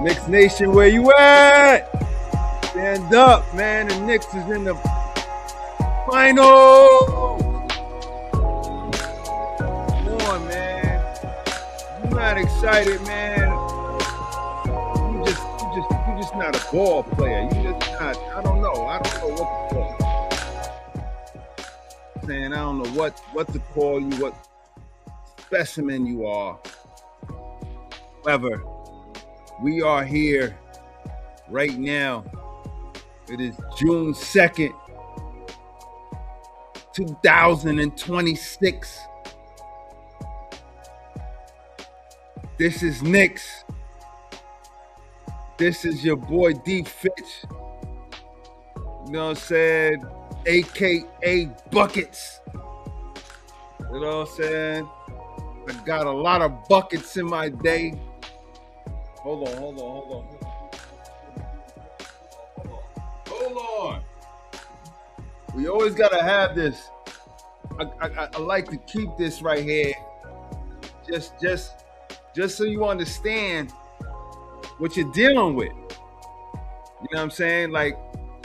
Knicks Nation, where you at? Stand up, man. The Knicks is in the final. Come on, man. You're not excited, man. You just not a ball player. You just not. I don't know what to call you. Man, I don't know what to call you, what specimen you are. However, we are here right now. It is June 2nd, 2026. This is Knicks. This is your boy D Fitch. You know what I'm saying? AKA Buckets. You know what I'm saying? I got a lot of buckets in my day. Hold on. We always gotta have this. I like to keep this right here. Just so you understand what you're dealing with. You know what I'm saying? Like,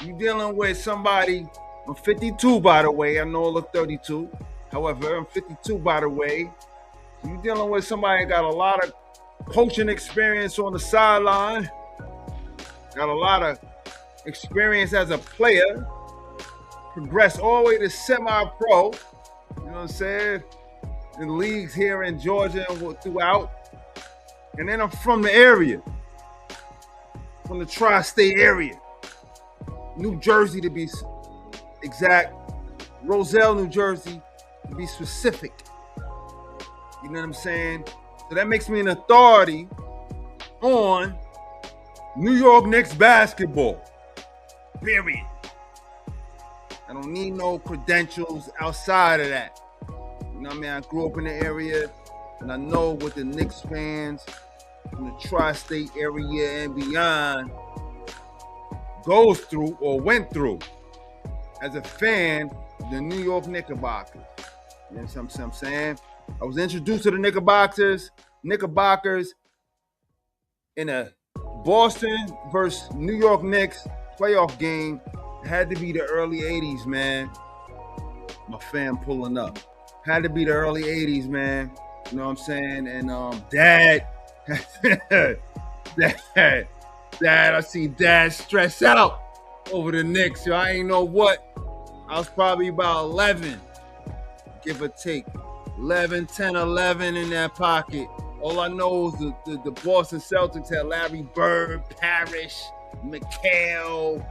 you dealing with somebody. I'm 52, by the way. I know I look 32. However, I'm 52, by the way. You dealing with somebody that got a lot of coaching experience on the sideline, got a lot of experience as a player, progressed all the way to semi-pro, you know what I'm saying, in leagues here in Georgia and throughout. And then I'm from the area, from the tri-state area, New Jersey to be exact, Roselle, New Jersey to be specific. You know what I'm saying? So that makes me an authority on New York Knicks basketball. Period. I don't need no credentials outside of that. You know what I mean? I grew up in the area, and I know what the Knicks fans from the tri-state area and beyond goes through or went through as a fan of the New York Knickerbockers. You know what I'm saying? I was introduced to the Knickerbockers in a Boston versus New York Knicks playoff game. It had to be the early 80s, man. My fam pulling up. Had to be the early 80s, man. You know what I'm saying? And Dad, I see Dad stress out over the Knicks. Yo, I ain't know what. I was probably about 11, give or take. 11, 10, 11 in that pocket. All I know is the Boston Celtics had Larry Bird, Parrish, McHale,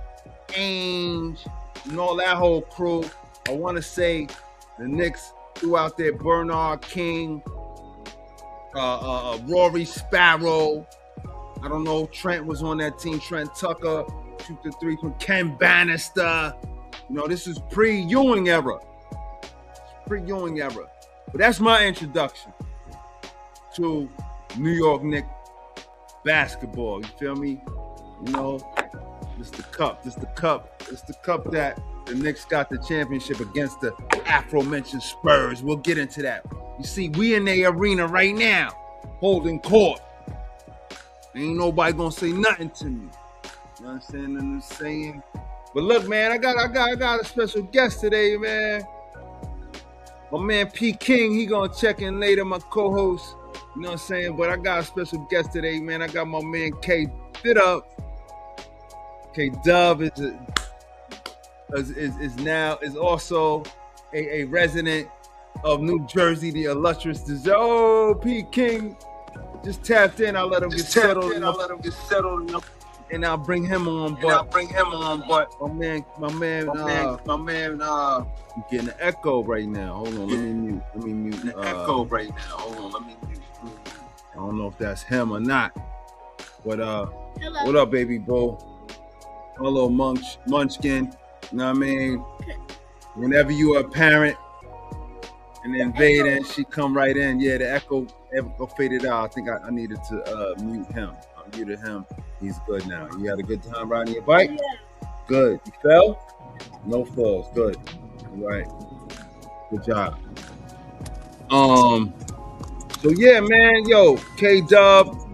Ainge, and all that whole crew. I want to say the Knicks threw out there Bernard King, Rory Sparrow. I don't know if Trent was on that team. Trent Tucker, shoot the three from Ken Bannister. You know, this is pre-Ewing era. But that's my introduction to New York Knicks basketball. You feel me? You know, it's the cup that the Knicks got the championship against the aforementioned Spurs. We'll get into that. You see, we in the arena right now, holding court. Ain't nobody gonna say nothing to me. You know what I'm saying? But look, man, I got a special guest today, man. My man P. King, he gonna check in later, my co-host. You know what I'm saying? But I got a special guest today, man. I got my man K Dubb. K Dubb is also a resident of New Jersey, the illustrious P. King just tapped in. I'll let him get settled. And I'll bring him on. But my man, I'm getting an echo right now. Hold on, let me mute. I don't know if that's him or not. But Hello. What up, baby boo? Hello, Munchkin. You know what I mean? Whenever you are a parent and invading, she come right in. Yeah, the echo faded out. I think I needed to mute him. I muted him. He's good now. You had a good time riding your bike? Yeah. Good. You fell? No falls. Good. All right. Good job. So yeah, man, yo, K Dubb,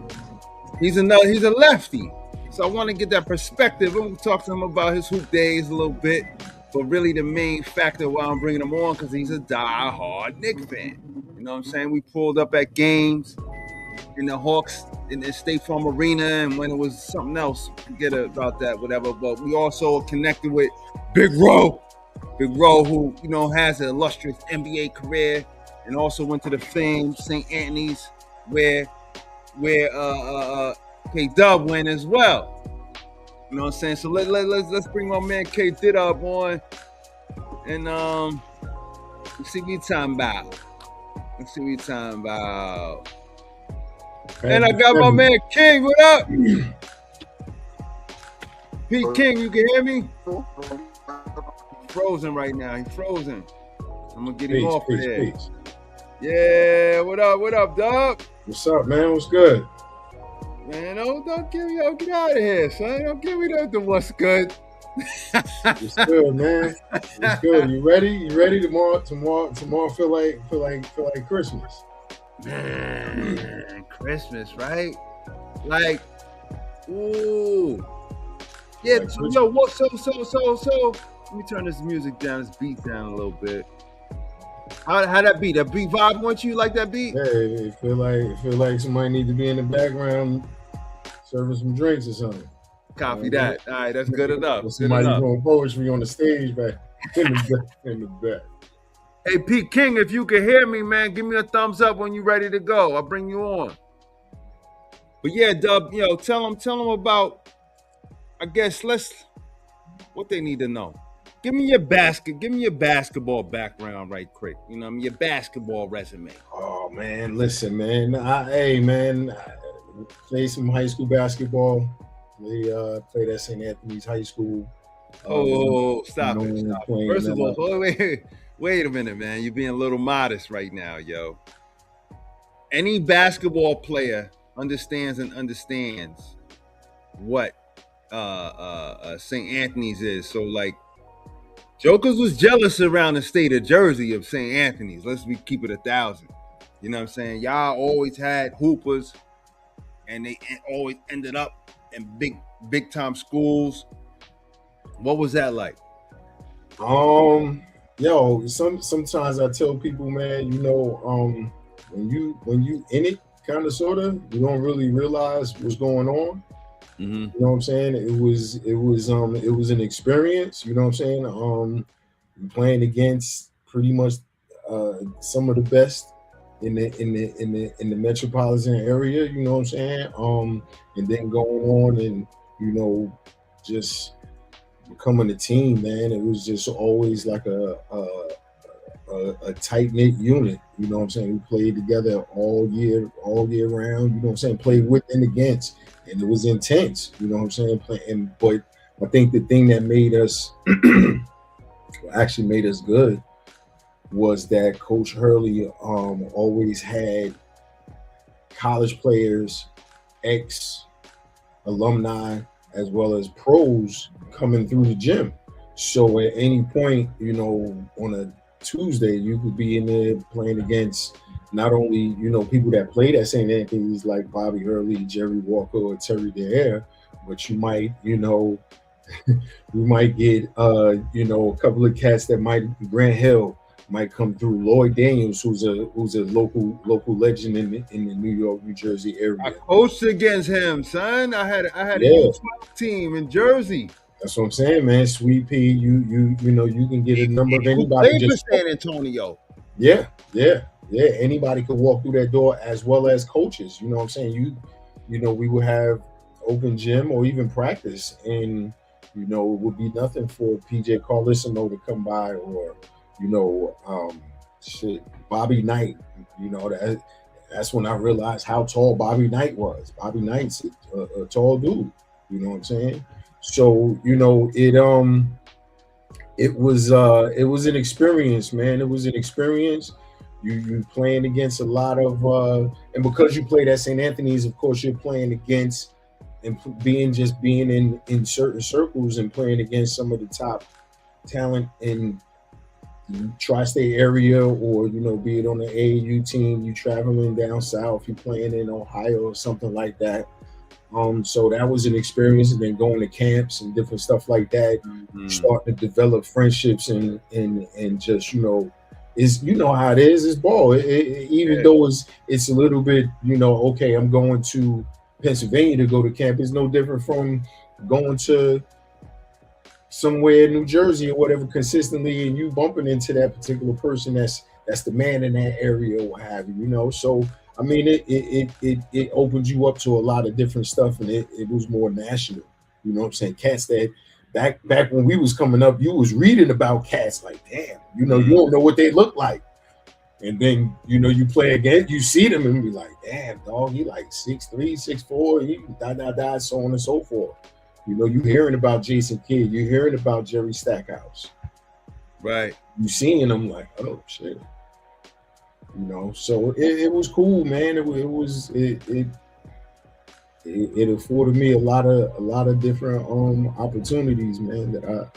he's a lefty. So I want to get that perspective. I'm gonna talk to him about his hoop days a little bit, but really the main factor why I'm bringing him on because he's a die-hard Knicks fan. You know what I'm saying? We pulled up at games in the Hawks in the State Farm Arena, and when it was something else, forget about that, whatever. But we also connected with Big Ro, who has an illustrious NBA career, and also went to the famed St. Anthony's, where K Dubb went as well. You know what I'm saying? So let's bring my man K Dubb on, and let's see what he's talking about. And I got my man King. What up? Pete King, you can hear me? Frozen right now. He's frozen. I'm gonna get him off of there. Yeah, what up, Dubb? What's up, man? What's good? Man, don't give me get out of here, son. Don't give me the what's good. It's good, man. It's good. You ready? You ready? Tomorrow feel like Christmas. Man, Christmas, right? Like, ooh. Yeah, like yo, what so let me turn this music down, this beat down a little bit. How that beat? That beat vibe want you like that beat? Yeah, it feel like somebody need to be in the background serving some drinks or something. Copy that. All right, that's good enough. Somebody doing poetry on the stage back in the back. Hey, Pete King, if you can hear me, man, give me a thumbs up when you're ready to go. I'll bring you on. But yeah, Dubb, tell them about, I guess, what they need to know. Give me your basketball background right quick. Your basketball resume. Oh, man, listen, man. I played some high school basketball. We played at St. Anthony's High School. Stop it. First of all, wait a minute, man. You're being a little modest right now, yo. Any basketball player understands what St. Anthony's is. So, like, Jokers was jealous around the state of Jersey of St. Anthony's. Let's keep it 1,000. You know what I'm saying? Y'all always had hoopers, and they always ended up in big time schools. What was that like? Sometimes I tell people, man, when you in it, kind of sorta, you don't really realize what's going on. Mm-hmm. You know what I'm saying? It was an experience. You know what I'm saying? Playing against pretty much some of the best in the metropolitan area. You know what I'm saying? And then going on and just becoming a team, man. It was just always like a tight-knit unit. You know what I'm saying? We played together all year round. You know what I'm saying? Played with and against. And it was intense, you know what I'm saying? But I think the thing that made us good was that Coach Hurley always had college players, ex-alumni, as well as pros coming through the gym. So at any point, on a Tuesday, you could be in there playing against not only, people that played at St. Anthony's like Bobby Hurley, Jerry Walker, or Terry DeAir, but you might, we might get, a couple of cats that Grant Hill might come through. Lloyd Daniels, who's a local legend in the New York, New Jersey area. I coached against him, son. I had a U12 team in Jersey. That's what I'm saying, man. Sweet Pea, you can get a number of anybody. Played for San Antonio. Yeah. Anybody could walk through that door, as well as coaches. You know what I'm saying? We would have open gym or even practice, and it would be nothing for PJ Carlissimo to come by, or Bobby Knight. That's when I realized how tall Bobby Knight was. Bobby Knight's a tall dude. You know what I'm saying? So it was an experience, man. It was an experience. You playing against a lot of and because you played at St. Anthony's, of course, you're playing against and being in certain circles and playing against some of the top talent in tri-state area, or be it on the AAU team, you traveling down south, you playing in Ohio or something like that. So that was an experience, and then going to camps and different stuff like that, starting to develop friendships and just is how it is. It's ball. Even though it's a little bit okay, I'm going to Pennsylvania to go to camp. It's no different from going to somewhere in New Jersey or whatever consistently, and you bumping into that particular person that's the man in that area or what have you. So I mean, it opens you up to a lot of different stuff, and it was more national. You know what I'm saying? Cats that back when we was coming up, you was reading about cats like, damn, you don't know what they look like. And then, you play again, you see them and be like, damn, dog, he like 6'3", 6'4", he so on and so forth. You hearing about Jason Kidd, you hearing about Jerry Stackhouse. Right. You seeing them like, oh shit. So it was cool, man. It afforded me a lot of different opportunities, man. That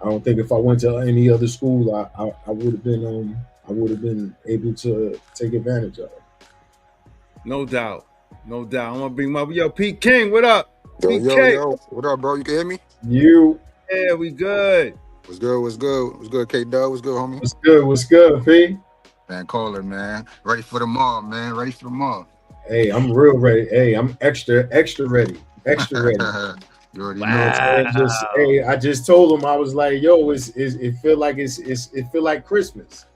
I don't think if I went to any other school, I would have been able to take advantage of it. No doubt. I'm gonna bring my Pete King. What up? Yo, what up, bro? You can hear me? Yeah, we good. What's good, K Dubb? What's good, homie? What's good, P? Man, call it, man. Ready for the mall, man. Ready for the mall. Hey, I'm real ready. Hey, I'm extra ready. You already know. I just told him, I was like, yo, it feel like Christmas.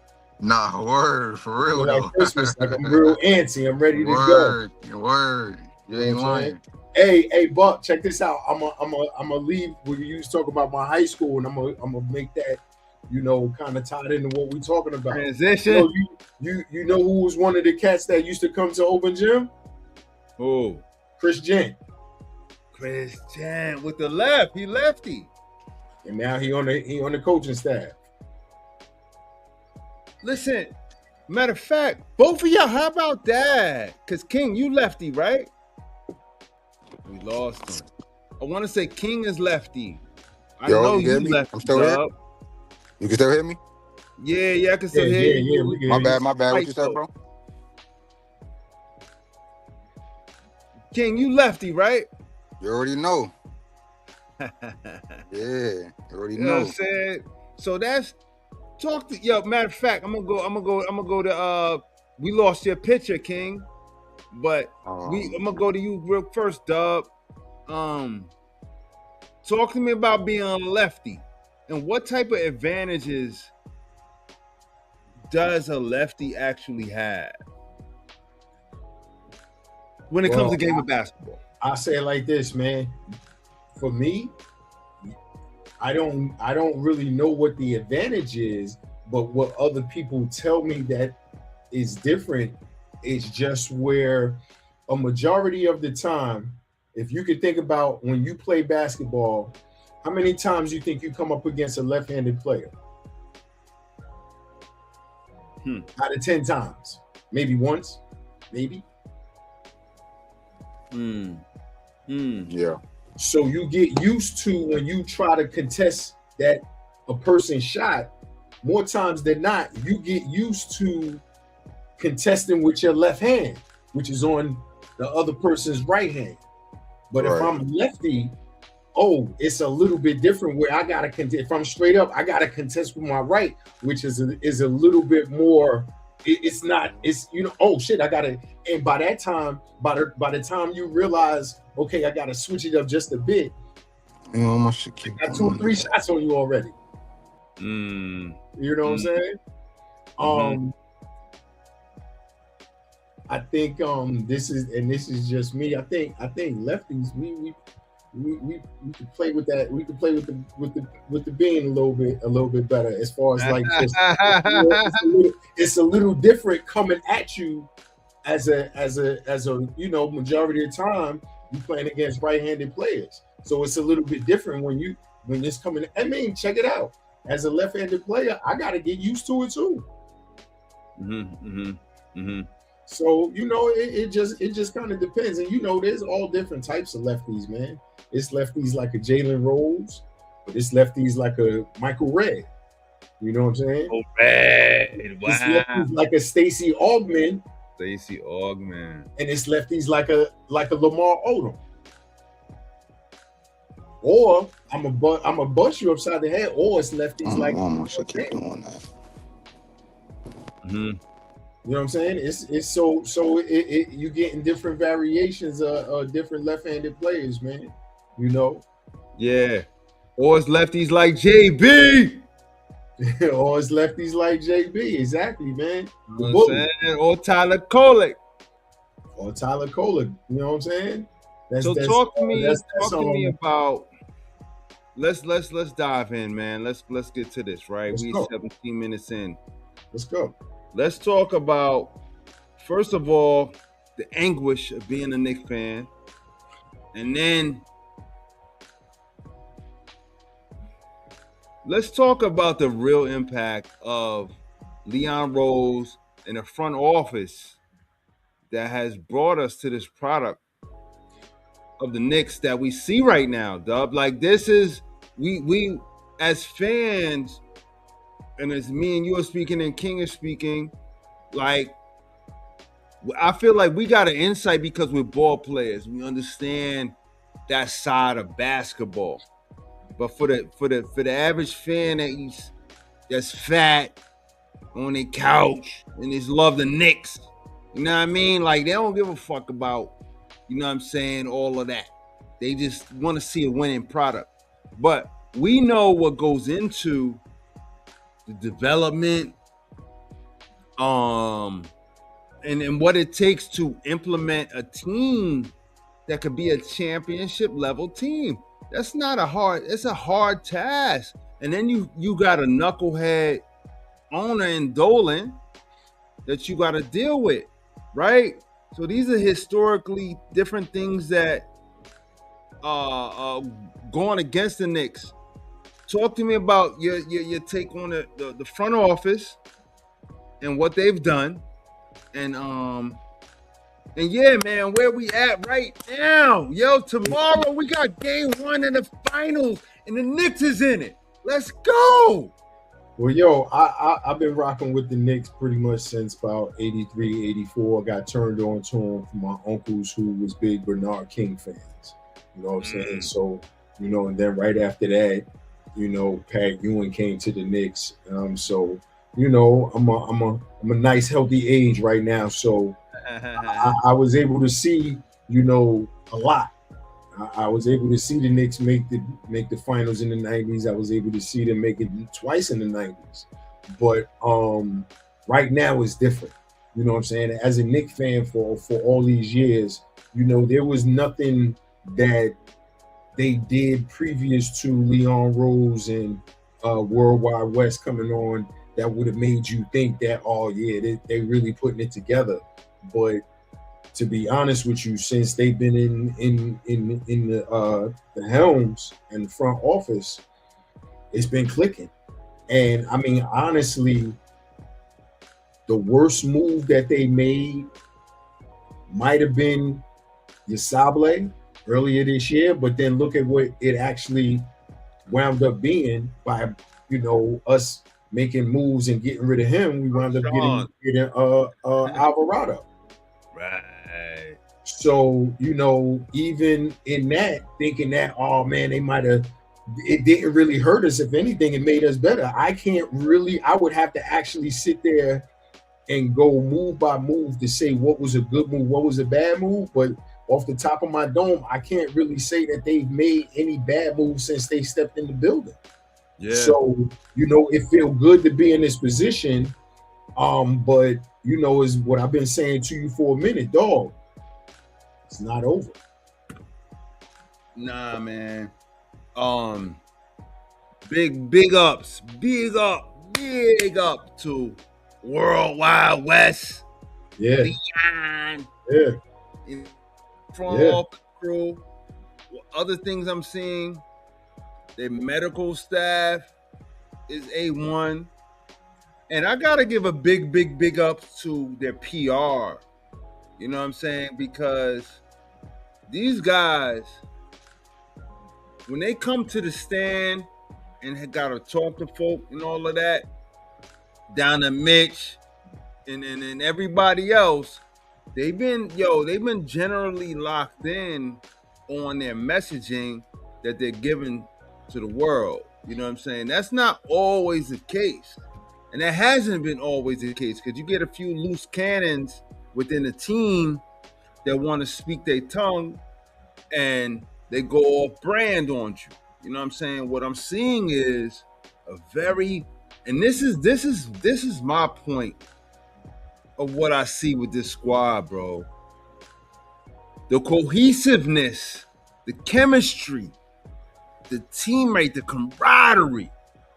Nah, word, for real though. Like Christmas, like I'm real antsy. I'm ready to go. Word. You ain't lying. Hey, Buck, check this out. I'm a leave when you talk about my high school, and I'm gonna make that, kind of tied into what we talking about. Transition. You know who was one of the cats that used to come to open gym? Who? Chris Jen. With the left. He lefty. And now he on the coaching staff. Listen, matter of fact, both of y'all, how about that? Because King, you lefty, right? We lost him. I want to say King is lefty. I know you lefty. I'm still here. You can still hear me? Yeah, I can still hear you. My bad. What you said, bro? King, you lefty, right? You already know. Yeah, you already know. What I'm saying? So that's matter of fact, I'm gonna go to we lost your picture, King. But I'm gonna go to you real first, Dubb. Talk to me about being a lefty and what type of advantages does a lefty actually have when it comes to game of basketball? I say it like this, man. For me, I don't really know what the advantage is, but what other people tell me that is different is just where a majority of the time, if you could think about when you play basketball, how many times you think you come up against a left-handed player? Out of 10 times, maybe once, maybe. Yeah. So you get used to when you try to contest that a person shot, more times than not, you get used to contesting with your left hand, which is on the other person's right hand. But if I'm lefty, it's a little bit different where I gotta contest. If I'm straight up, I gotta contest with my right, which is a little bit more. It's not. It's I gotta. And by that time, by the time you realize, okay, I gotta switch it up just a bit. You almost should keep. Got 2 or 3 shots on you already. You know what I'm saying? I think this is just me. I think lefties we could play with that. We could play with the bean a little bit better as far as like just, it's a little different coming at you as a majority of the time you playing against right-handed players. So it's a little bit different when it's coming. I mean, check it out. As a left-handed player, I got to get used to it too. So it just kind of depends, and there's all different types of lefties, man. It's lefties like a Jalen Rose, but it's lefties like a Michael Redd. You know what I'm saying? Oh, bad. It's Wow. lefties like a Stacey Augman, Stacey Augman. and it's lefties like a Lamar Odom. Or I'm a bust you upside the head, or it's lefties like. I should keep doing that. Mm-hmm. You know what I'm saying? It's so you getting different variations of different left-handed players, man. You know. Yeah. Or it's lefties like JB. Or it's lefties like JB. Exactly, man. You know what I'm saying? Or Tyler Kolek. Or Tyler Kolek. You know what I'm saying? Talk to me about. Let's dive in, man. Let's get to this, right? We 17 minutes in. Let's go. Let's talk about, first of all, the anguish of being a Knicks fan, and then let's talk about the real impact of Leon Rose and the front office that has brought us to this product of the Knicks that we see right now, Dub. Like, this is we as fans, and as me and you are speaking and King is speaking, like, I feel like we got an insight because we're ball players. We understand that side of basketball. But for the average fan that's fat on their couch and just love the Knicks, you know what I mean? Like, they don't give a fuck about, you know what I'm saying, all of that. They just want to see a winning product. But we know what goes into the development, and what it takes to implement a team that could be a championship level team. It's a hard task. And then you got a knucklehead owner in Dolan that you got to deal with, right? So these are historically different things that going against the Knicks. Talk to me about your take on the front office and what they've done, and yeah, man, where we at right now? Yo, tomorrow we got game 1 in the finals, and the Knicks is in it. Let's go. Well, yo, I've been rocking with the Knicks pretty much since about 83, 84. I got turned on to them from my uncles who was big Bernard King fans. You know what I'm saying? So, you know, and then right after that, you know, Pat Ewing came to the Knicks. So, you know, I'm a nice healthy age right now. So I was able to see, you know, a lot. I was able to see the Knicks make the finals in the 90s. I was able to see them make it twice in the 90s. But right now it's different. You know what I'm saying? As a Knicks fan for all these years, you know, there was nothing that they did previous to Leon Rose and World Wide West coming on that would have made you think that, oh yeah, they really putting it together. But to be honest with you, since they've been in the helms and the front office, it's been clicking. And I mean, honestly, the worst move that they made might have been Yasable earlier this year, but then look at what it actually wound up being by, you know, us making moves and getting rid of him. We wound up getting Alvarado. Right. So, you know, even in that, thinking that, oh man, it didn't really hurt us. If anything, it made us better. I would have to actually sit there and go move by move to say what was a good move, what was a bad move. But off the top of my dome, I can't really say that they've made any bad moves since they stepped in the building. Yeah. So, you know, it feels good to be in this position. But you know, is what I've been saying to you for a minute, dog. It's not over. Nah, man. Big ups to World Wide West. Yeah. Leon. Yeah. From all the crew. Other things I'm seeing, their medical staff is A1. And I gotta give a big up to their PR. You know what I'm saying? Because these guys, when they come to the stand and got to talk to folk and all of that, down to Mitch and everybody else, they've been generally locked in on their messaging that they're giving to the world. You know what I'm saying? That's not always the case. And that hasn't been always the case, because you get a few loose cannons within the team that want to speak their tongue and they go off brand on you. You know what I'm saying? What I'm seeing is a very, and this is my point of what I see with this squad, bro. The cohesiveness, the chemistry, the teammate, the camaraderie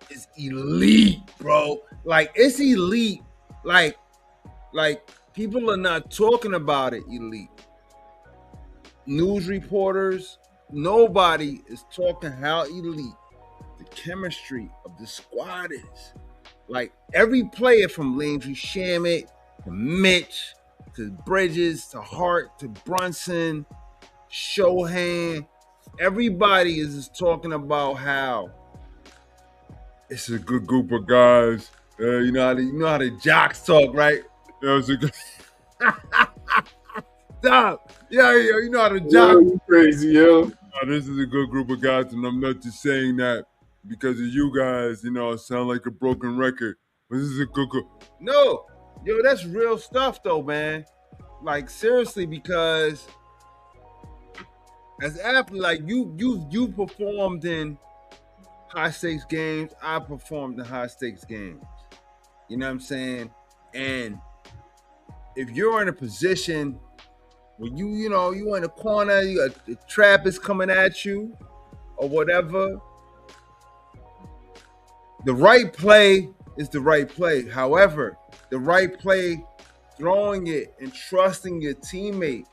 is elite, bro. Like, it's elite. Like people are not talking about it elite. News reporters, nobody is talking how elite the chemistry of the squad is. Like, every player from Landry Shamet to Mitch to Bridges to Hart to Brunson, Shohan, everybody is just talking about how it's a good group of guys. You know how the jocks talk, right? You know, it's a good Stop. Yeah, you know how the jocks. You crazy, yo. This is a good group of guys, and I'm not just saying that because of you guys. You know, I sound like a broken record, but this is a good group. No, yo, that's real stuff, though, man. Like, seriously, because as athletes, like you performed in high stakes games. I performed in high stakes games. You know what I'm saying? And if you're in a position where you in a corner, you got the trap is coming at you or whatever, the right play is the right play. However, the right play, throwing it and trusting your teammate,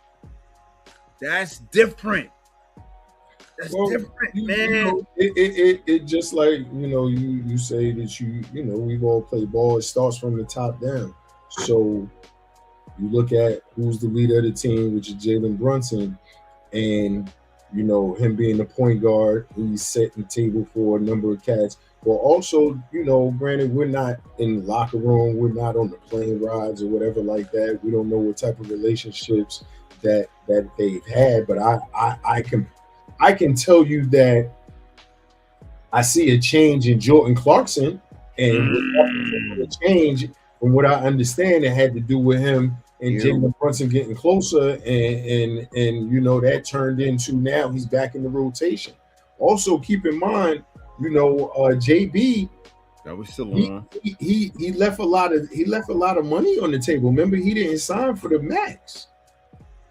that's different. That's different, man. It just like, you say that we've all played ball. It starts from the top down. So you look at who's the leader of the team, which is Jalen Brunson, and him being the point guard, he's setting the table for a number of cats. But also, granted, we're not in the locker room, we're not on the plane rides or whatever like that. We don't know what type of relationships that they've had, but I can tell you that I see a change in Jordan Clarkson, and the change, from what I understand, it had to do with him and Jalen Brunson getting closer, and that turned into now he's back in the rotation. Also, keep in mind, JB, that was still on. He left a lot of money on the table. Remember, he didn't sign for the max.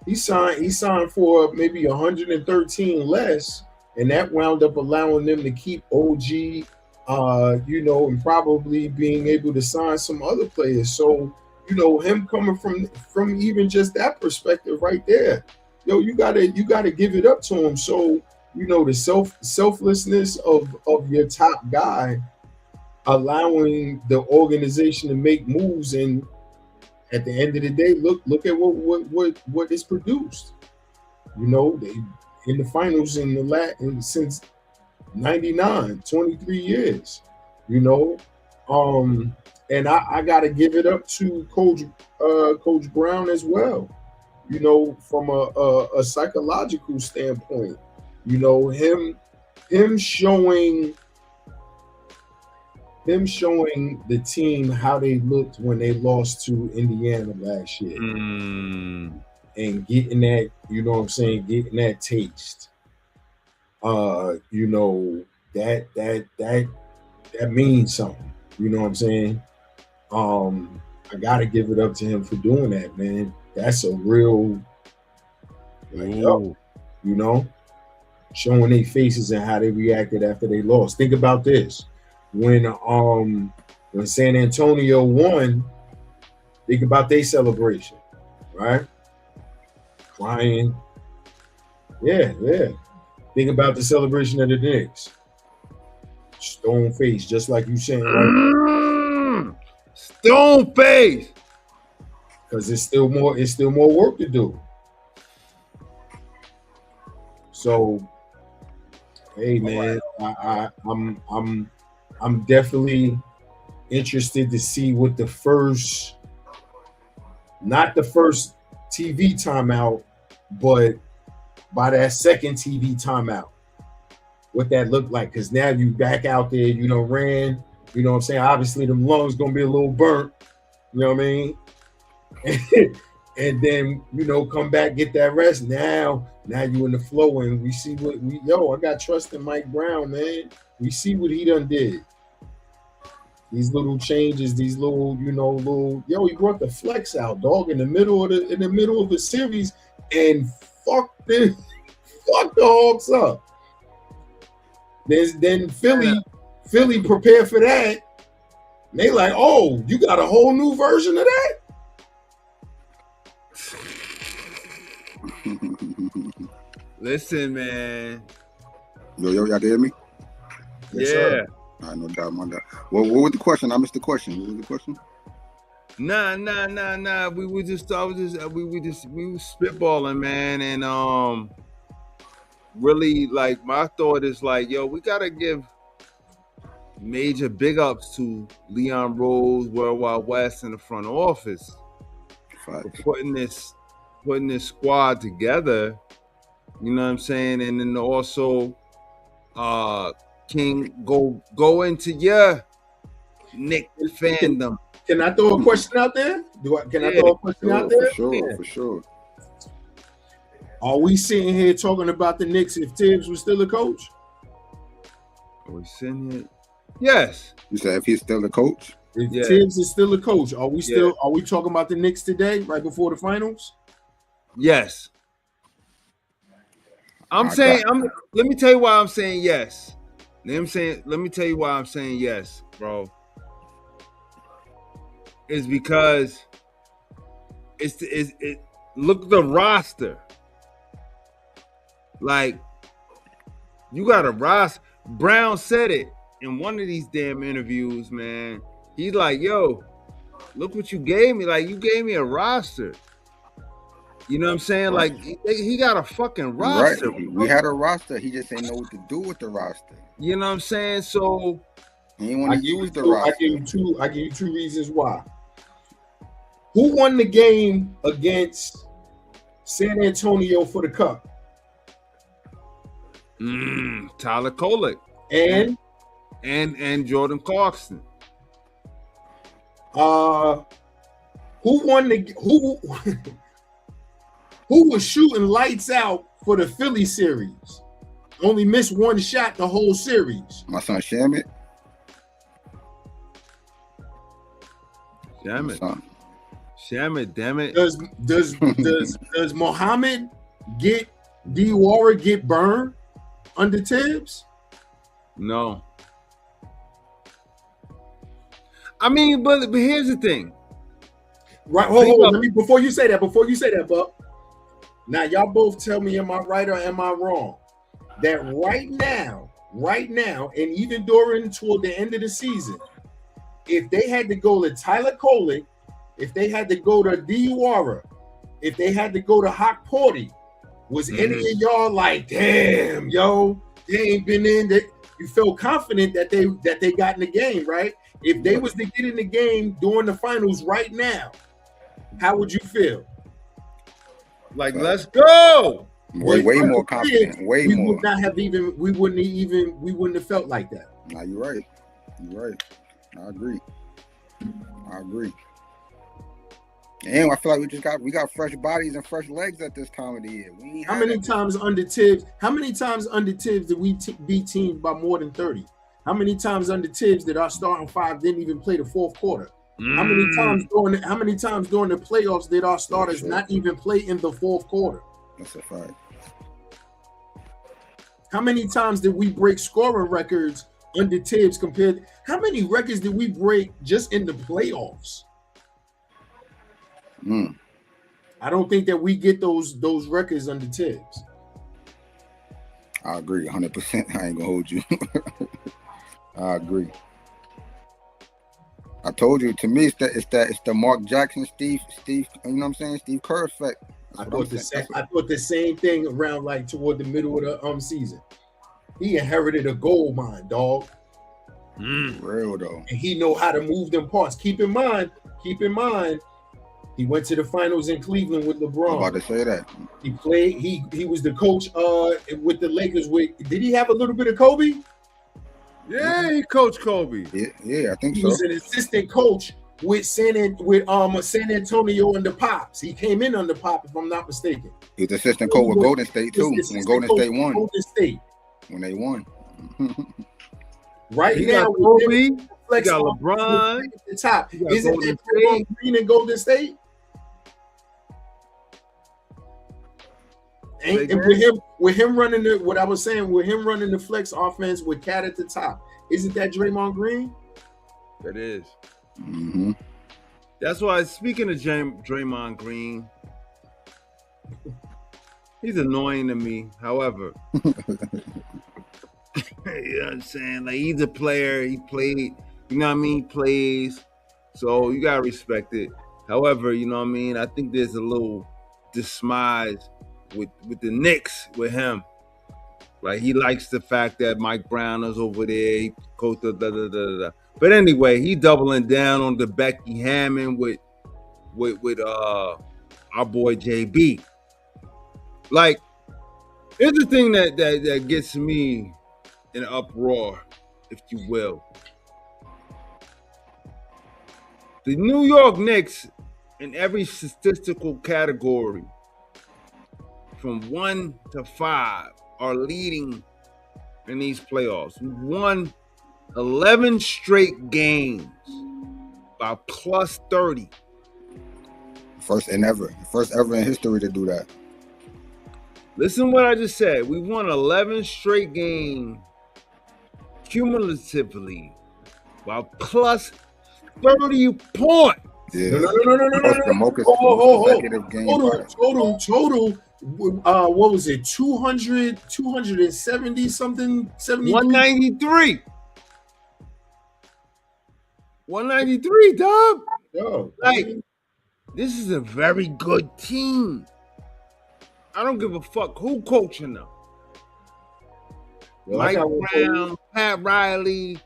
He signed for maybe 113 less, and that wound up allowing them to keep OG, and probably being able to sign some other players. So, him coming from even just that perspective right there, you gotta give it up to him. So, the selflessness of your top guy, allowing the organization to make moves, and at the end of the day, look at what is produced. They in the finals since 99, 23 years. And I gotta give it up to Coach Brown as well. From a psychological standpoint, him showing the team how they looked when they lost to Indiana last year, and getting that, getting that taste. That means something. You know what I'm saying? I gotta give it up to him for doing that, man. That's a real, showing their faces and how they reacted after they lost. Think about this. When San Antonio won, think about their celebration, right? Crying. Yeah. Think about the celebration of the Knicks. Stone face, just like you saying, right? Stone face. Because it's still more work to do. So Hey man, I'm definitely interested to see what the first, not the first TV timeout, but by that second TV timeout, what that looked like. Because now you back out there, you know, ran, you know what I'm saying? Obviously, them lungs gonna be a little burnt, you know what I mean? And then, you know, come back, get that rest. Now you in the flow, and we see what I got trust in Mike Brown, man. We see what he done did. These little changes, these little, he brought the flex out, dog, in the middle of the series, and fuck the Hawks up. Then Philly prepared for that. And they like, oh, you got a whole new version of that? Listen, man. Yo, y'all can hear me? Yes, yeah. All right, no doubt, my doubt. Well, what was the question? I missed the question. What was the question? Nah. We were spitballing, man, and really, like, my thought is like, yo, we gotta give major big ups to Leon Rose, World Wide West, in the front office for putting this squad together. You know what I'm saying? And then also, King, go into your Knicks fandom. Can I throw a question out there? Can I throw a question out there? For sure. Are we sitting here talking about the Knicks if Tibbs was still a coach? Are we sitting here? Yes. You said if he's still the coach? If Tibbs is still a coach, are we talking about the Knicks today, right before the finals? Yes. Let me tell you why I'm saying yes. Let me tell you why I'm saying yes, bro. It's because look at the roster. Like, you got a roster. Brown said it in one of these damn interviews, man. He's like, yo, look what you gave me. Like, you gave me a roster. You know what I'm saying? Like, he got a fucking roster. Right. We had a roster. He just ain't know what to do with the roster. You know what I'm saying? So he didn't want to use the roster. I give you two reasons why. Who won the game against San Antonio for the cup? Tyler Kolek and Jordan Clarkson. Who was shooting lights out for the Philly series? Only missed one shot the whole series. My son Shamit. Shamit, damn it. Does Muhammad get Diawara get burned under Tibbs? No. I mean, but here's the thing. Right, hold on. Let me before you say that, Buck. Now, y'all both tell me, am I right or am I wrong? That right now, and even toward the end of the season, if they had to go to Tyler Kolek, if they had to go to Diawara, if they had to go to Hawk Porty, was any of y'all like, damn, yo, they ain't been in that? You felt confident that they got in the game, right? If they was to get in the game during the finals right now, how would you feel? Like, let's go. Way more confident. Way more. We wouldn't have felt like that. Nah, you're right. I agree. And I feel like we got fresh bodies and fresh legs at this time of the year. How many times under Tibbs did we beat teams by more than 30? How many times under Tibbs did our starting five didn't even play the fourth quarter? How many times during the playoffs did our starters not even play in the fourth quarter? That's a fact. How many times did we break scoring records under Tibbs compared? How many records did we break just in the playoffs? I don't think that we get those records under Tibbs. I agree 100%. I ain't gonna hold you. I agree. I told you, to me, it's the Mark Jackson, Steve, you know what I'm saying? Steve Kerr effect. I thought the same thing around like toward the middle of the season. He inherited a gold mine, dog. Real though. And he know how to move them parts. Keep in mind, he went to the finals in Cleveland with LeBron. I'm about to say that. He played, he was the coach with the Lakers. Did he have a little bit of Kobe? Yeah, he coached Kobe. Yeah, I think he so. He was an assistant coach with San Antonio and the Pops. He came in on the Pop, if I'm not mistaken. He was assistant coach with Golden State too. When Golden State won. Golden State. When they won. Right he now, got Kobe, he got LeBron at the top. Isn't Golden that Draymond Green in Golden State? And with him running what I was saying, with him running the flex offense with Cat at the top, isn't that Draymond Green? That is. Mm-hmm. That's why, speaking of Draymond Green, he's annoying to me. However, you know what I'm saying? Like, he's a player. He played, you know what I mean? He plays. So you gotta respect it. However, you know what I mean? I think there's a little dismise with the Knicks with him. Like, he likes the fact that Mike Brown is over there. He coached the But anyway, he doubling down on the Becky Hammond with our boy JB. Like, here's the thing that gets me in an uproar, if you will. The New York Knicks, in every statistical category, from 1 to 5, are leading in these playoffs. We've won 11 straight games by plus 30. First ever in history to do that. Listen what I just said. We won 11 straight games cumulatively by plus 30 points. Yeah. No. The most consecutive game. Total. What was it? 270 something? 193. 193, Dubb. Yo, Like, this is a very good team. I don't give a fuck who coaching them. Well, Mike Brown, Pat Riley,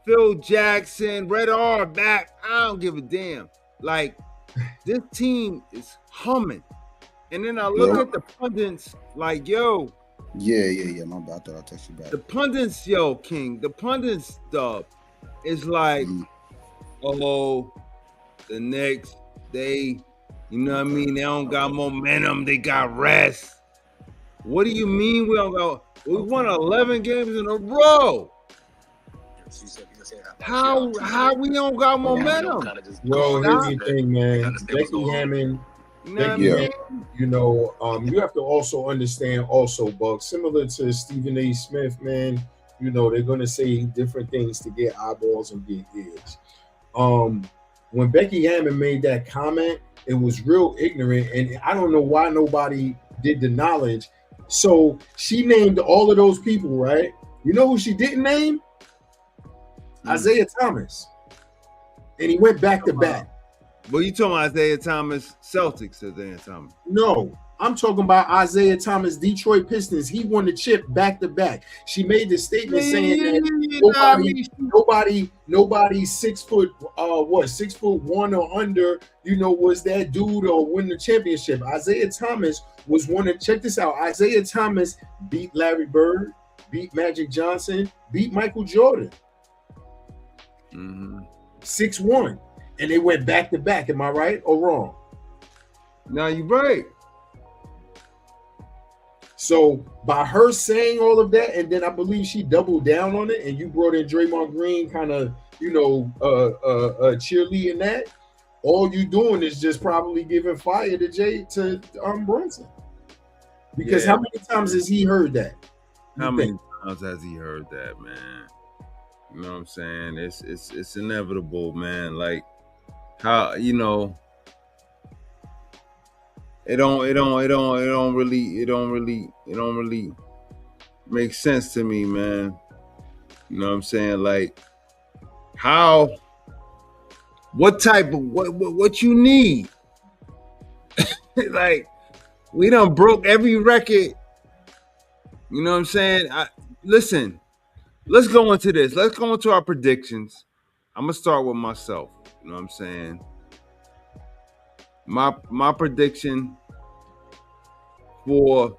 Phil Jackson, Red R back. I don't give a damn. Like, this team is humming. And then I look at the pundits like, yo. Yeah. My bad. I thought I'd text you back. The pundits, yo, King. The pundits stuff is like, oh, the Knicks, they, you know what I mean? They don't got momentum. They got rest. What do you mean we don't got? We won 11 games in a row. How we don't got momentum? Well, here's the thing, man. Becky Hammond. You have to also understand Buck, similar to Stephen A. Smith, man, you know, they're going to say different things to get eyeballs and get ears. When Becky Hammond made that comment, it was real ignorant, and I don't know why nobody did the knowledge. So she named all of those people, right? You know who she didn't name? Isaiah Thomas. And he went back to back. But you talking about Isaiah Thomas, Celtics, Isaiah Thomas? No, I'm talking about Isaiah Thomas, Detroit Pistons. He won the chip back to back. She made the statement saying that nobody 6'1" or under, you know, was that dude or win the championship. Isaiah Thomas was one of, check this out. Isaiah Thomas beat Larry Bird, beat Magic Johnson, beat Michael Jordan. 6'1". And they went back to back. Am I right or wrong? No, you're right. So by her saying all of that, and then I believe she doubled down on it, and you brought in Draymond Green, kind of, you know, cheerleading that. All you doing is just probably giving fire to Brunson. Because how many times has he heard that? How many times has he heard that, man? You know what I'm saying? It's inevitable, man. Like, how, you know, it don't really make sense to me, man. You know what I'm saying? Like, how, what type of what you need? Like, we done broke every record. You know what I'm saying? listen, let's go into this. Let's go into our predictions. I'm gonna start with myself. You know what I'm saying? My prediction for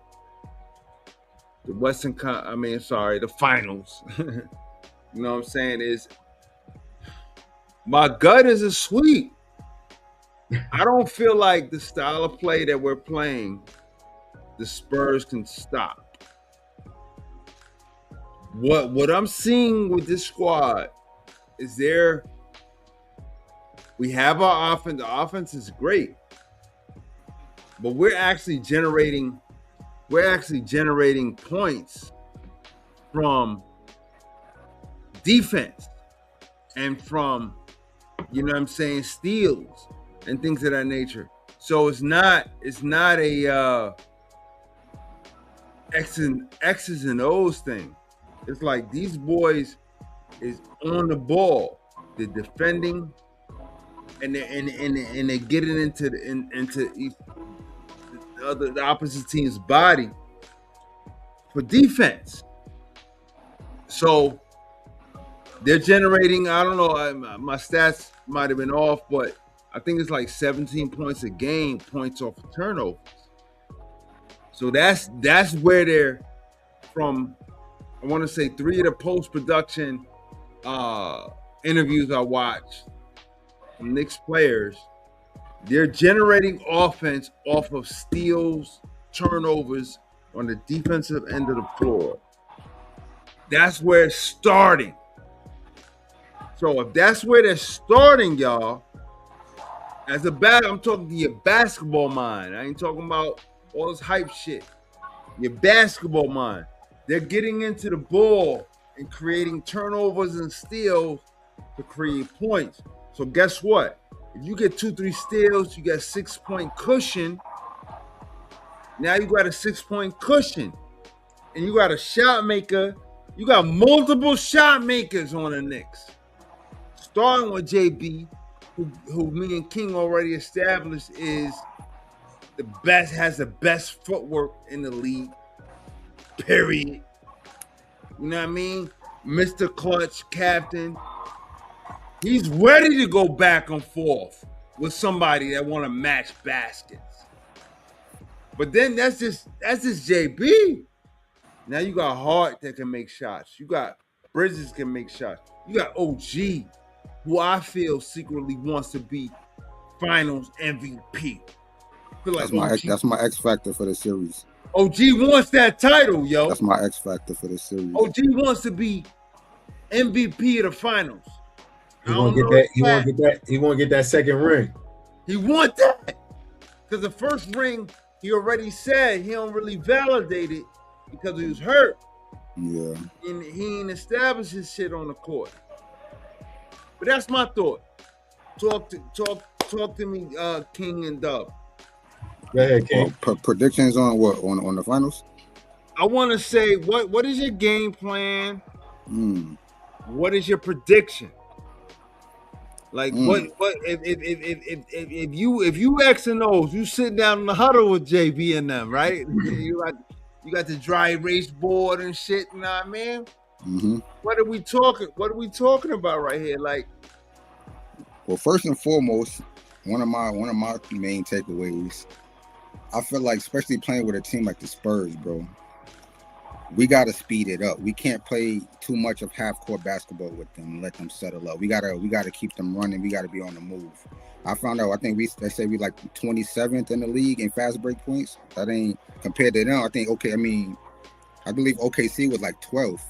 the the finals. You know what I'm saying? Is my gut is a sweep. I don't feel like the style of play that we're playing, the Spurs can stop. What I'm seeing with this squad is we have our offense. The offense is great, but we're actually generating points from defense and from, you know what I'm saying, steals and things of that nature. So it's not a X's and O's thing. It's like these boys is on the ball, they're defending, and they're getting into the opposite team's body for defense. So they're generating, I don't know, my stats might have been off, but I think it's like 17 points a game, points off of turnovers. So that's where they're from. I want to say 3 of the post-production interviews I watched from Knicks players, they're generating offense off of steals, turnovers on the defensive end of the floor. That's where it's starting. So if that's where they're starting, y'all, I'm talking to your basketball mind. I ain't talking about all this hype shit. Your basketball mind. They're getting into the ball and creating turnovers and steals to create points. So guess what? If you get 2-3 steals, you got 6-point cushion. Now you got a 6-point cushion. And you got a shot maker. You got multiple shot makers on the Knicks. Starting with JB, who me and King already established is the best, has the best footwork in the league. Period. You know what I mean? Mr. Clutch, captain. He's ready to go back and forth with somebody that want to match baskets. But then that's just JB. Now you got Hart that can make shots. You got Bridges can make shots. You got OG, who I feel secretly wants to be Finals MVP. That's my X factor for the series. OG wants that title, yo. That's my X factor for the series. OG wants to be MVP of the Finals. He want to get that second ring. He want that because the first ring he already said he don't really validate it because he was hurt. Yeah, and he ain't established his shit on the court. But that's my thought. Talk to me, King and Dubb. Go ahead, King. Predictions on what? On the finals? I want to say, what is your game plan? What is your prediction? Like what if you X and O's, you sit down in the huddle with JB and them, right? you got the dry erase board and shit, you know what I mean? Mm-hmm. What are we talking about right here? Like, well, first and foremost, one of my main takeaways, I feel like, especially playing with a team like the Spurs, bro, we got to speed it up. We can't play too much of half-court basketball with them and let them settle up. We gotta keep them running. We got to be on the move. I found out, I think they say we like 27th in the league in fast break points. That ain't, compared to them, I believe OKC was like 12th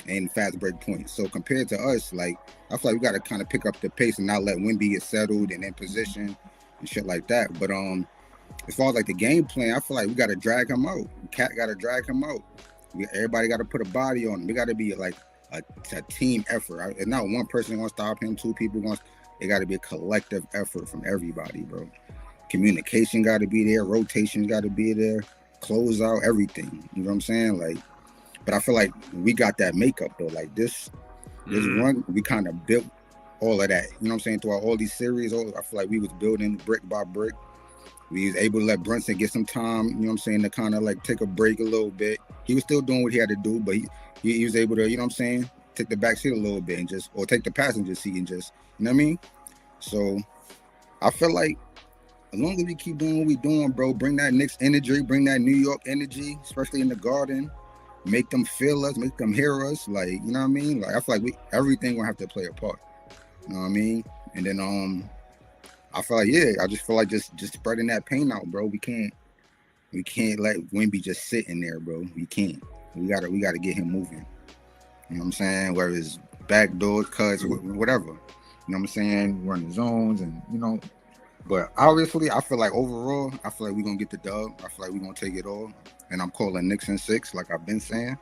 in fast break points. So compared to us, like, I feel like we got to kind of pick up the pace and not let Wemby get settled and in position and shit like that. But as far as like the game plan, I feel like we got to drag him out. Cat got to drag him out. Everybody got to put a body on him. We got to be like a team effort. It's not one person going to stop him, 2 people going to. It got to be a collective effort from everybody, bro. Communication got to be there. Rotation got to be there. Close out, everything. You know what I'm saying? Like, but I feel like we got that makeup, though. Like, this run, we kind of built all of that. You know what I'm saying? Throughout all these series, I feel like we was building brick by brick. We was able to let Brunson get some time, you know what I'm saying, to kind of like take a break a little bit. He was still doing what he had to do, but he was able to, you know what I'm saying, take the back seat a little bit and just, or take the passenger seat and just, you know what I mean? So I feel like as long as we keep doing what we doing, bro, bring that Knicks energy, bring that New York energy, especially in the Garden, make them feel us, make them hear us, like, you know what I mean? Like, I feel like everything will have to play a part, you know what I mean? And then, I feel like, I just feel like just spreading that pain out, bro. We can't let Wemby just sit in there, bro. We can't. We gotta get him moving. You know what I'm saying? Whether it's backdoor cuts, whatever. You know what I'm saying? Running zones and, you know. But obviously, I feel like overall, I feel like we're gonna get the dub. I feel like we're gonna take it all. And I'm calling Knicks in 6, like I've been saying.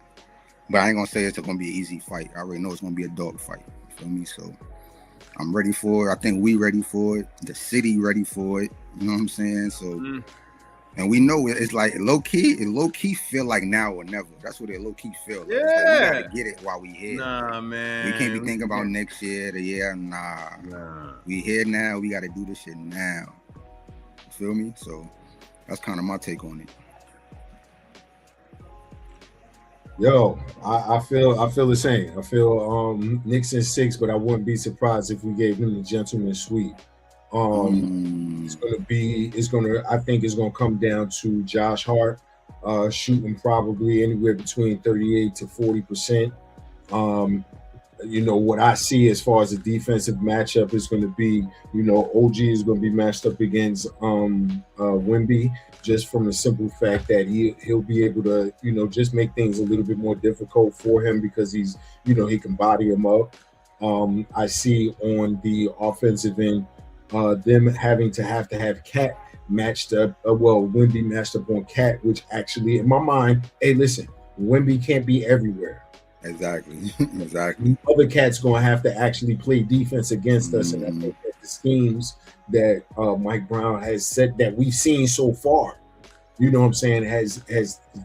But I ain't gonna say it's gonna be an easy fight. I already know it's gonna be a dog fight. You feel me? So I'm ready for it. I think we ready for it. The city ready for it. You know what I'm saying? So, and we know it's like low key feel like now or never. That's what it low key feel like. Yeah. It's like we gotta get it while we here. Nah, man. We can't be thinking about next year, the year. Nah. We here now. We gotta do this shit now. You feel me? So that's kind of my take on it. Yo, I feel the same. I feel Knicks in 6, but I wouldn't be surprised if we gave him the gentleman's sweep. I think it's gonna come down to Josh Hart shooting probably anywhere between 38 to 40%. You know, what I see as far as the defensive matchup is going to be, you know, OG is going to be matched up against Wemby, just from the simple fact that he'll be able to, you know, just make things a little bit more difficult for him because he's, you know, he can body him up. I see on the offensive end them having to have Cat matched up. Wemby matched up on Cat, which actually, in my mind, hey, listen, Wemby can't be everywhere. Exactly. Other cats gonna have to actually play defense against us, and I think that the schemes that Mike Brown has said that we've seen so far, you know what I'm saying, has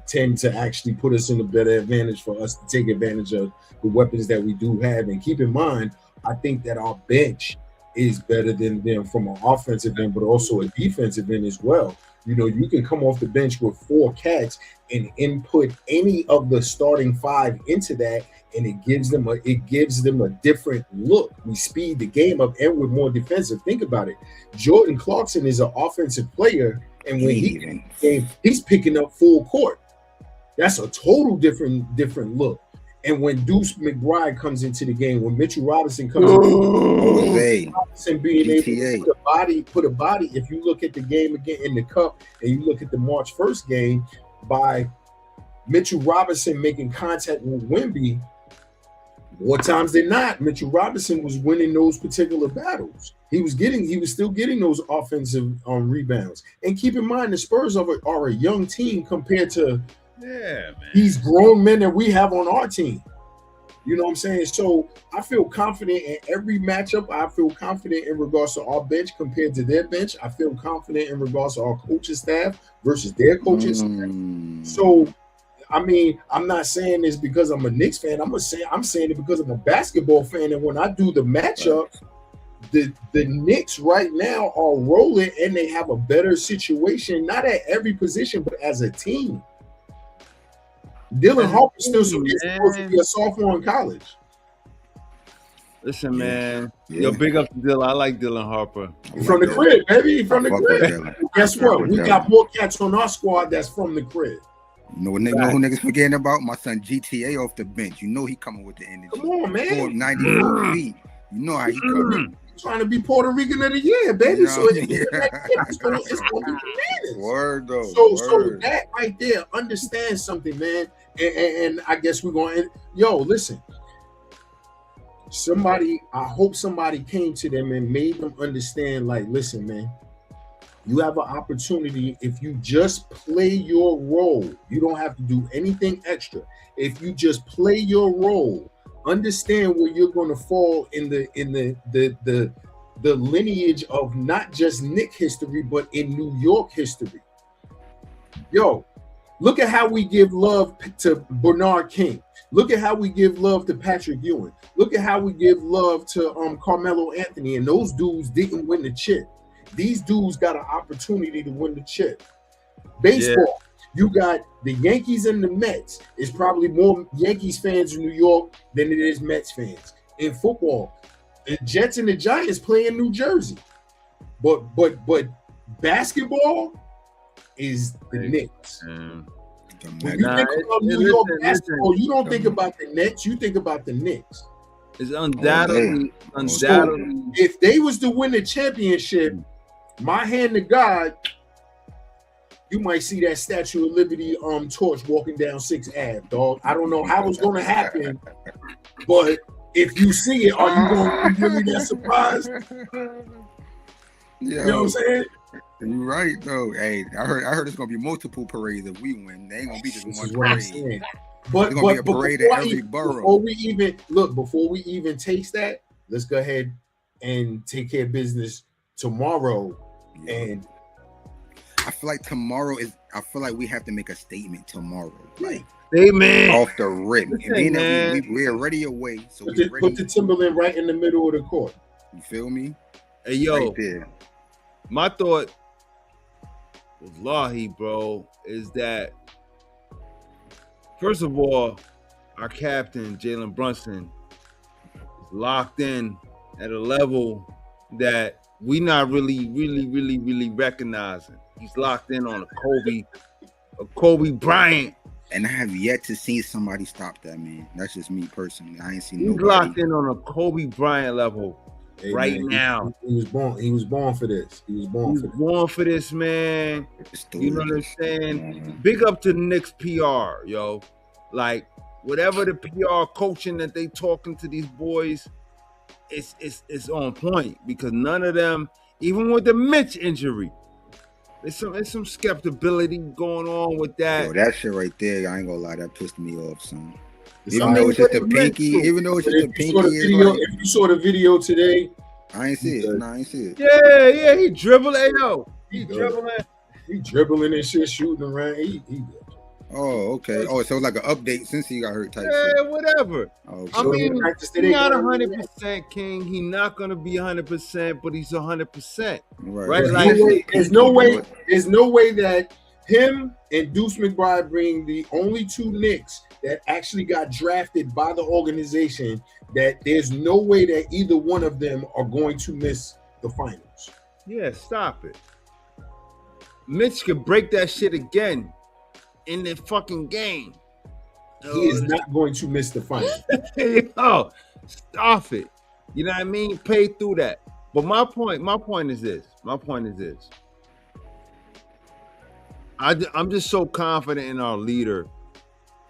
tend to actually put us in a better advantage for us to take advantage of the weapons that we do have. And keep in mind, I think that our bench is better than them from an offensive end, but also a defensive end as well. You know, you can come off the bench with 4 cats and input any of the starting 5 into that, and it gives them a different look. We speed the game up, and we're more defensive. Think about it. Jordan Clarkson is an offensive player, and when he's picking up full court. That's a total different look. And when Deuce McBride comes into the game, when Mitchell Robinson comes Robinson being able to put a body, if you look at the game again in the Cup and you look at the March 1st game, by Mitchell Robinson making contact with Wemby, more times than not, Mitchell Robinson was winning those particular battles. He was still getting those offensive rebounds. And keep in mind, the Spurs are a young team compared to these grown men that we have on our team. You know what I'm saying? So I feel confident in every matchup. I feel confident in regards to our bench compared to their bench. I feel confident in regards to our coaching staff versus their coaching staff. So, I mean, I'm not saying this because I'm a Knicks fan. I'm saying it because I'm a basketball fan. And when I do the matchup, the Knicks right now are rolling, and they have a better situation, not at every position, but as a team. Dylan Harper still supposed to be a sophomore in college. Listen, man. Yo, big up to Dylan. I like Dylan Harper. From the crib, baby. From the crib. Guess what? We got more cats on our squad that's from the crib. You know who niggas forgetting about? My son GTA off the bench. You know he coming with the energy. Come on, man. 94 feet. You know how he coming. Trying to be Puerto Rican of the year, baby. You know, so it's gonna be bananas. Word though. So that right there, understand something, man. And I guess we're going. Yo, listen. I hope somebody came to them and made them understand. Like, listen, man. You have an opportunity if you just play your role. You don't have to do anything extra. If you just play your role, understand where you're going to fall in the lineage of not just Knick history, but in New York history. Yo, look at how we give love to Bernard King. Look at how we give love to Patrick Ewing. Look at how we give love to Carmelo Anthony, and those dudes didn't win the chip. these dudes got an opportunity to win the chip. Baseball, you got the Yankees and the Mets. It's probably more Yankees fans in New York than it is Mets fans. In football, the Jets and the Giants play in New Jersey. But basketball is the Knicks. When you think about New York basketball, you don't think about the Nets, you think about the Knicks. It's undoubtedly. So if they was to win the championship, my hand to God, you might see that Statue of Liberty torch walking down 6th Ave, dog. I don't know how it's going to happen, but if you see it, are you going to be really that surprised? You know what I'm saying? You're right, though. Hey, I heard it's gonna be multiple parades if we win. They ain't gonna be just one parade. But gonna be a parade at every borough. Before we even taste that, let's go ahead and take care of business tomorrow. Yeah. And I feel like I feel like we have to make a statement tomorrow. Like, amen. Off the rip. And then we're already away. So put the Timberland right in the middle of the court. You feel me? Hey, yo. Right there. My thought with Lahi, bro, is that first of all, our captain, Jalen Brunson, is locked in at a level that we not really recognizing. He's locked in on a Kobe Bryant. And I have yet to see somebody stop that, man. That's just me personally. I ain't seen He's nobody. Locked in on a Kobe Bryant level. Hey, right, man, now, he was born for this. He was born for this, man. You know what I'm saying? Big up to the Knicks PR, yo. Like, whatever the PR coaching that they talking to these boys, it's on point, because none of them, even with the Mitch injury, there's some skepticism going on with that. Yo, that shit right there, I ain't gonna lie, that pissed me off, son. Even though it's just a pinky, if you saw the video today, I ain't see it. No, I ain't see it. Yeah, he dribbling. He dribbling and shit, shooting around. He Oh, okay. Oh, so it's like an update since he got hurt type shit. Whatever. Okay. I mean, he's not 100% King. He's not gonna be 100%, but he's 100%. Right? Like, there's no way that him and Deuce McBride being the only two Knicks that actually got drafted by the organization, that there's no way that either one of them are going to miss the finals. Yeah, stop it. Mitch could break that shit again in the fucking game. He is not going to miss the finals. Yo, stop it. You know what I mean? Pay through that. But my point is this. I'm just so confident in our leader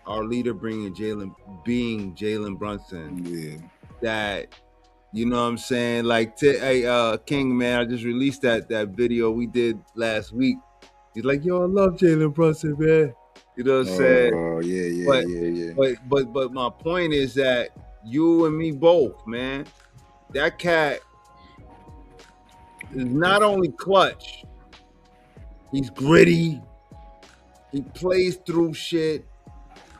being Jalen Brunson, that, you know what I'm saying? Like, King, man, I just released that video we did last week. He's like, yo, I love Jalen Brunson, man. You know what I'm saying? Oh, yeah. But my point is that you and me both, man, that cat is not only clutch, he's gritty. He plays through shit.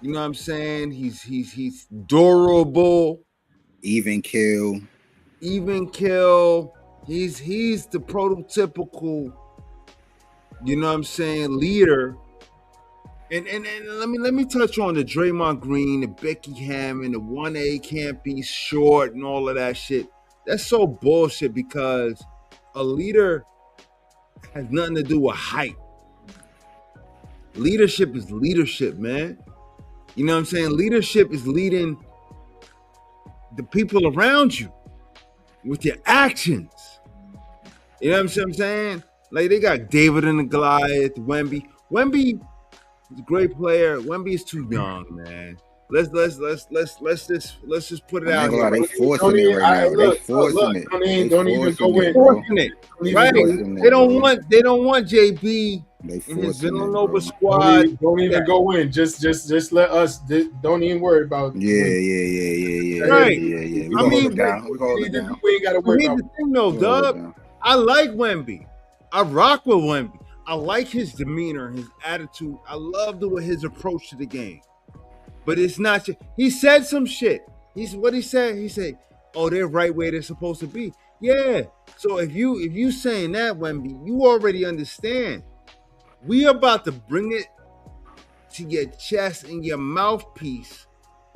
You know what I'm saying? He's durable. Even kill. He's the prototypical, you know what I'm saying, leader. And let me touch on the Draymond Green, the Becky Hammond, the 1A can't be short and all of that shit. That's so bullshit, because a leader has nothing to do with height. Leadership is leadership, man. You know what I'm saying? Leadership is leading the people around you with your actions. You know what I'm saying? Like, they got David and the Goliath, Wemby. Wemby is a great player. Wemby is too young, man. Let's just put it out here. They forcing it right now. They forcing it. Don't even go in. Forcing it. Right? They don't want JB in his Villanova squad. Don't even go in. Just let us. Don't even worry about. Yeah. Right. Yeah. We're gonna hold it down. We ain't gotta worry about. Here's the thing, though, Dub. I like Wemby. I rock with Wemby. I like his demeanor, his attitude. I love his approach to the game. But it's not. He said some shit. What he said? He said, "Oh, they're right where they're supposed to be." Yeah. So if you saying that, Wemby, you already understand. We about to bring it to your chest and your mouthpiece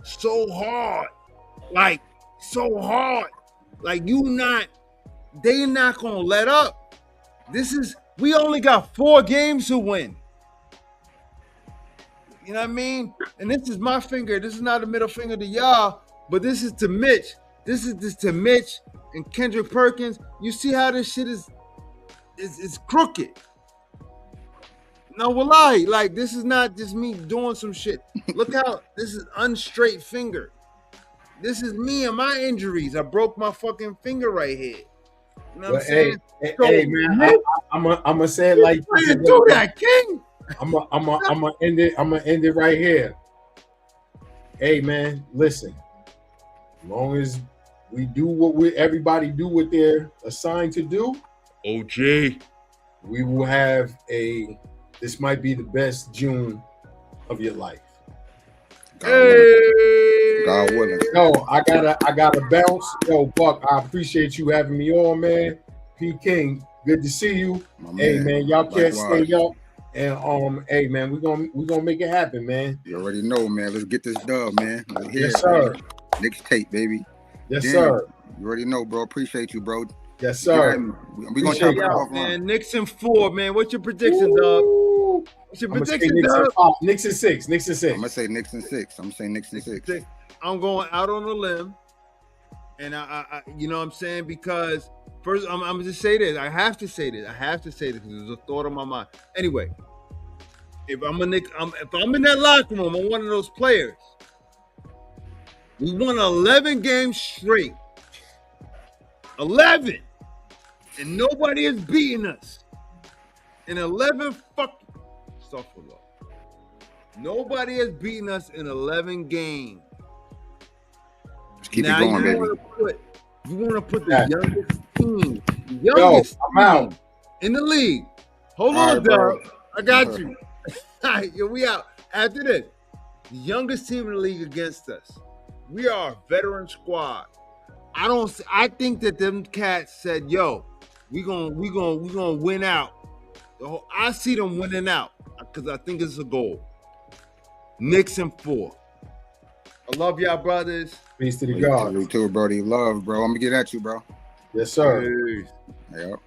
so hard. Like, so hard. Like, they not gonna let up. We only got 4 games to win. You know what I mean? And this is my finger. This is not a middle finger to y'all, but this is to Mitch. This is to Mitch and Kendrick Perkins. You see how this shit is crooked. No, wallahi, like, this is not just me doing some shit. Look how this is unstraight finger. This is me and my injuries. I broke my fucking finger right here. You know what I'm saying? Hey, man, I'm gonna say it like this. You do that, King. I'm gonna end it. I'm gonna end it right here. Hey, man, listen. As long as we do everybody do what they're assigned to do, OG, we will have this might be the best June of your life. God willing. Yo, I gotta bounce. Yo, Buck, I appreciate you having me on, man. P King, good to see you. Hey, man, y'all can't stay up. And hey, man, we gonna make it happen, man. You already know, man. Let's get this dub, man. Yes, sir. Next tape, baby. Yes, sir. You already know, bro. Appreciate you, bro. Yes, sir. We gonna talk about man. Knicks in 4, man. What's your prediction, Dub? What's your prediction, Dub? Knicks in 6. Knicks in 6. I'm gonna say Knicks in 6. I'm saying Knicks in 6. I'm going out on a limb, and I you know what I'm saying, because first I'm gonna just say this. I have to say this because there's a thought on my mind. Anyway, if I'm in that locker room, I'm one of those players. We won 11 games straight. 11. And nobody has beaten us. In 11 fucking stuff. Nobody has beaten us in 11 games. Just keep it going, baby. You want to put the youngest team in the league. Hold on, dog. I got you. All right, we out. After this, the youngest team in the league against us. We are a veteran squad. I think that them cats said, "Yo, we gonna win out." I see them winning out because I think it's a goal. Knicks in 4. I love y'all, brothers. Peace to the God. You too, Brody. Love, bro. I'm gonna get at you, bro. Yes, sir. Peace. Yep.